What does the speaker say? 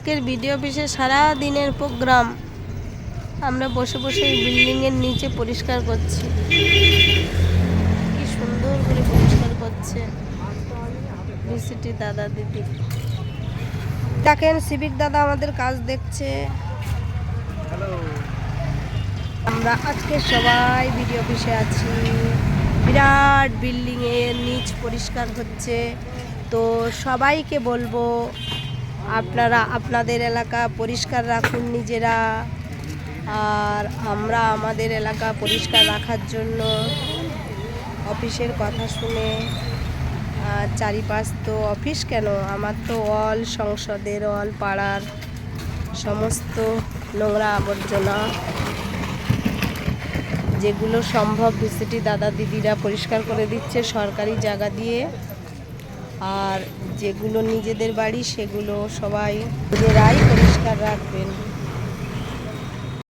আজকের ভিডিও অফিসে সারা দিনের প্রোগ্রাম। আমরা বসে বসে এই বিল্ডিংয়ের নিচে পরিষ্কার করছি। কি সুন্দর করে পরিষ্কার করছে ভিসিটি দাদা দিদি। দেখেন সিভিক দাদা আমাদের কাজ দেখছে। আমরা আজকে সবাই ভিডিও অফিসে আছি। বিরাট বিল্ডিংয়ের নিচ পরিষ্কার হচ্ছে। তো সবাইকে বলবো আপনারা আপনাদের এলাকা পরিষ্কার রাখুন নিজেরা, আর আমরা আমাদের এলাকা পরিষ্কার রাখার জন্য অফিসের কথা শুনে, চারিপাশ তো অফিস কেন, আমার তো অল সংসদের অল পাড়ার সমস্ত নোংরা আবর্জনা যেগুলো সম্ভব ভিসিটি দাদা দিদিরা পরিষ্কার করে দিচ্ছে সরকারি জায়গা দিয়ে। আর যেগুলো নিজেদের বাড়ি সেগুলো সবাই নিজেরাই পরিষ্কার